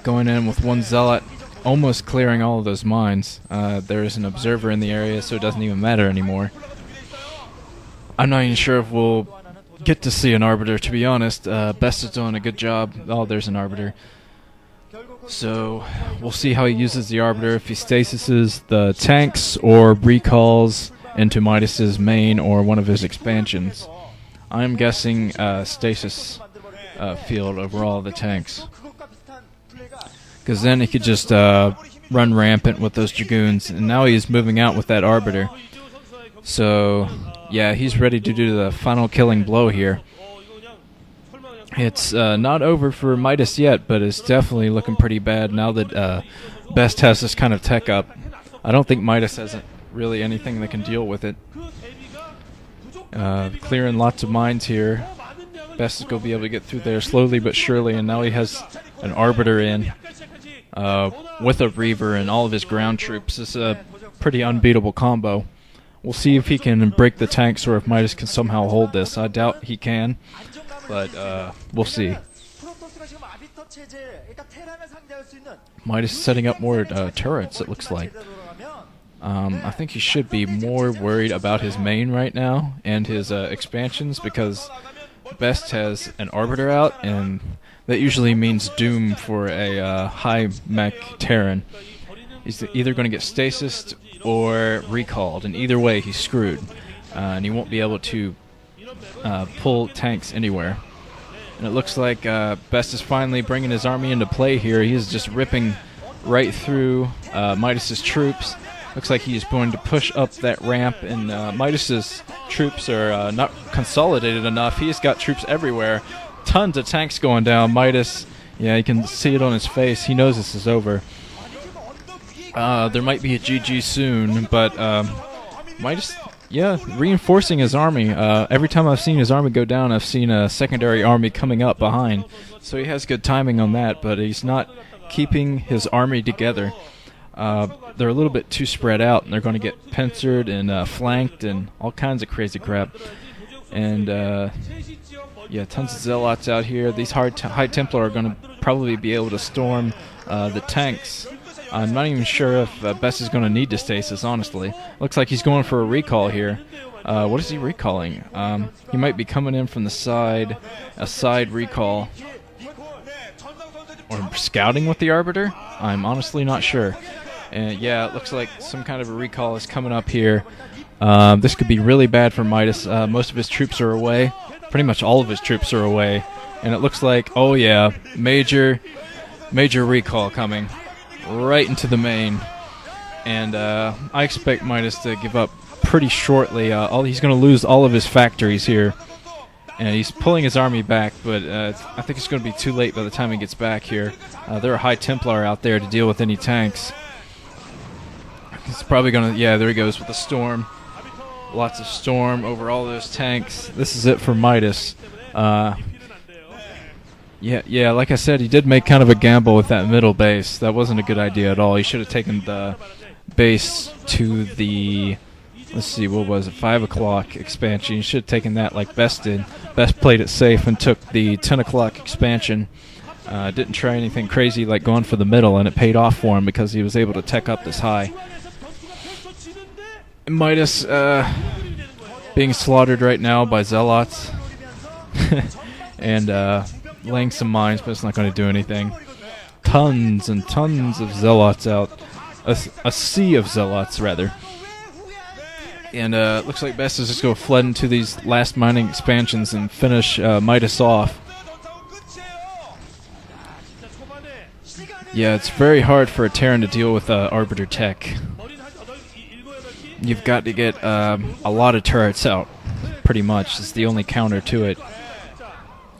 Going in with one Zealot, almost clearing all of those mines. There is an observer in the area, so it doesn't even matter anymore. I'm not even sure if we'll get to see an Arbiter, to be honest. BeSt is doing a good job. Oh, there's an Arbiter. So, we'll see how he uses the Arbiter, if he stasises the tanks or recalls into Midas's main or one of his expansions. I'm guessing stasis field over all the tanks. Because then he could just run rampant with those Dragoons, and now he's moving out with that Arbiter. So, yeah, he's ready to do the final killing blow here. It's not over for Midas yet, but it's definitely looking pretty bad now that BeSt has this kind of tech up. I don't think Midas has really anything that can deal with it. Clearing lots of mines here. BeSt is going to be able to get through there slowly but surely, and now he has an Arbiter in with a Reaver and all of his ground troops. It's a pretty unbeatable combo. We'll see if he can break the tanks or if Midas can somehow hold this. I doubt he can, but we'll see. Midas is setting up more turrets, it looks like. I think he should be more worried about his main right now and his expansions, because BeSt has an Arbiter out, and that usually means doom for a high mech Terran. He's either going to get stasised or recalled, and either way he's screwed, and he won't be able to pull tanks anywhere. And it looks like BeSt is finally bringing his army into play here. He is just ripping right through Midas's troops. Looks like he's going to push up that ramp, and Midas's troops are not consolidated enough. He's got troops everywhere. Tons of tanks going down. Midas, yeah, you can see it on his face. He knows this is over. There might be a GG soon, but Midas, yeah, reinforcing his army. Every time I've seen his army go down, I've seen a secondary army coming up behind. So he has good timing on that, but he's not keeping his army together. They're a little bit too spread out, and they're going to get pincered and flanked and all kinds of crazy crap. And yeah, tons of Zealots out here. These High Templar are going to probably be able to storm the tanks. I'm not even sure if BeSt is going to need to stasis, honestly. Looks like he's going for a recall here. What is he recalling? He might be coming in from the side, a side recall. Or scouting with the Arbiter? I'm honestly not sure. And yeah, it looks like some kind of a recall is coming up here. This could be really bad for Midas. Most of his troops are away. Pretty much all of his troops are away. And it looks like, oh yeah, major recall coming right into the main. And I expect Midas to give up pretty shortly. He's going to lose all of his factories here. And he's pulling his army back, but I think it's going to be too late by the time he gets back here. There are High Templar out there to deal with any tanks. He's probably going to... Yeah, there he goes with the storm. Lots of storm over all those tanks. This is it for Midas. Yeah, like I said, he did make kind of a gamble with that middle base. That wasn't a good idea at all. He should have taken the base to the... Let's see, what was it? 5 o'clock expansion. You should have taken that like BeSt did. BeSt played it safe and took the 10 o'clock expansion. Didn't try anything crazy like going for the middle, and it paid off for him because he was able to tech up this high. Midas being slaughtered right now by Zealots. And laying some mines, but it's not going to do anything. Tons and tons of Zealots out. A sea of Zealots, rather. And looks like BeSt is just going to flood into these last mining expansions and finish Midas off. Yeah, it's very hard for a Terran to deal with Arbiter tech. You've got to get a lot of turrets out, pretty much. It's the only counter to it.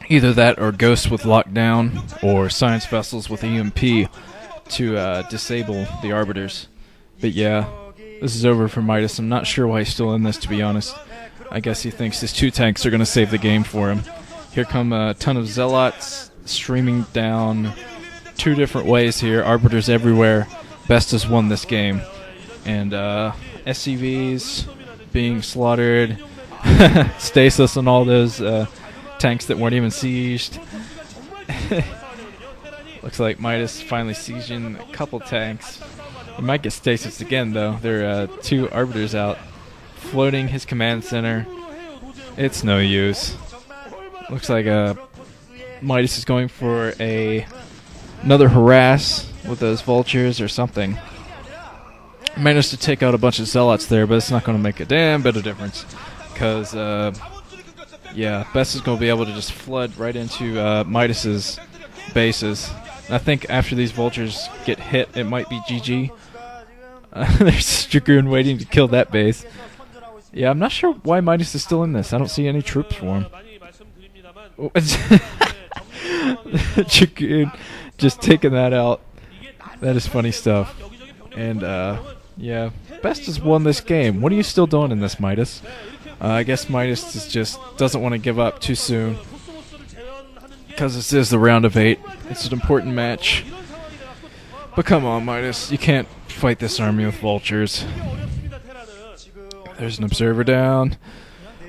Either that or Ghosts with Lockdown or Science Vessels with EMP to disable the Arbiters. But yeah, this is over for Midas. I'm not sure why he's still in this, to be honest. I guess he thinks his 2 tanks are going to save the game for him. Here come a ton of Zealots streaming down 2 different ways here. Arbiters everywhere. BeSt has won this game. And SCVs being slaughtered. Stasis and all those tanks that weren't even sieged. Looks like Midas finally sieging a couple tanks. He might get stasis again, though. There are 2 arbiters out, floating his command center. It's no use. Looks like Midas is going for another harass with those vultures or something. Managed to take out a bunch of zealots there, but it's not going to make a damn bit of difference. Because, yeah, BeSt is going to be able to just flood right into Midas's bases. And I think after these vultures get hit, it might be GG. There's Dragoon waiting to kill that base. Yeah, I'm not sure why Midas is still in this. I don't see any troops for him. Dragoon just taking that out. That is funny stuff. And, yeah, BeSt has won this game. What are you still doing in this, Midas? I guess Midas just doesn't want to give up too soon. Because this is the round of 8. It's an important match. But come on, Midas. You can't fight this army with vultures. There's an observer down.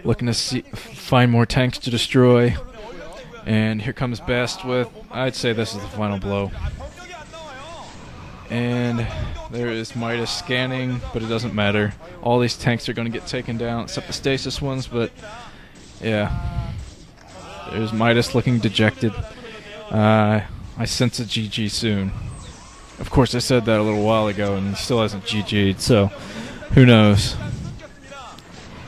Looking to find more tanks to destroy. And here comes BeSt with, I'd say this is the final blow. And there is Midas scanning, but it doesn't matter. All these tanks are going to get taken down, except the stasis ones, but yeah. There's Midas looking dejected. I sense a GG soon. Of course, I said that a little while ago, and he still hasn't GG'd, so who knows.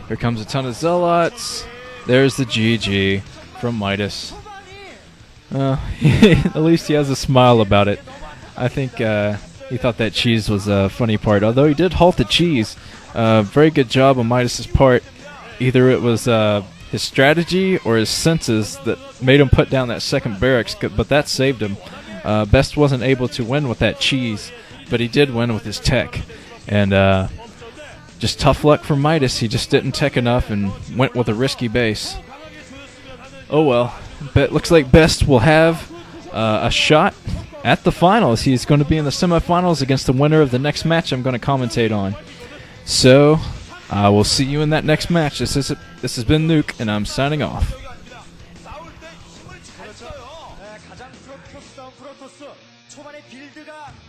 Here comes a ton of zealots. There's the GG from Midas. At least he has a smile about it. I think he thought that cheese was a funny part, although he did halt the cheese. Very good job on Midas's part. Either it was his strategy or his senses that made him put down that second barracks, but that saved him. BeSt wasn't able to win with that cheese, but he did win with his tech. And just tough luck for Midas. He just didn't tech enough and went with a risky base. Oh well. But looks like BeSt will have a shot at the finals. He's going to be in the semifinals against the winner of the next match I'm going to commentate on. So, we'll see you in that next match. This has been Nuke, and I'm signing off.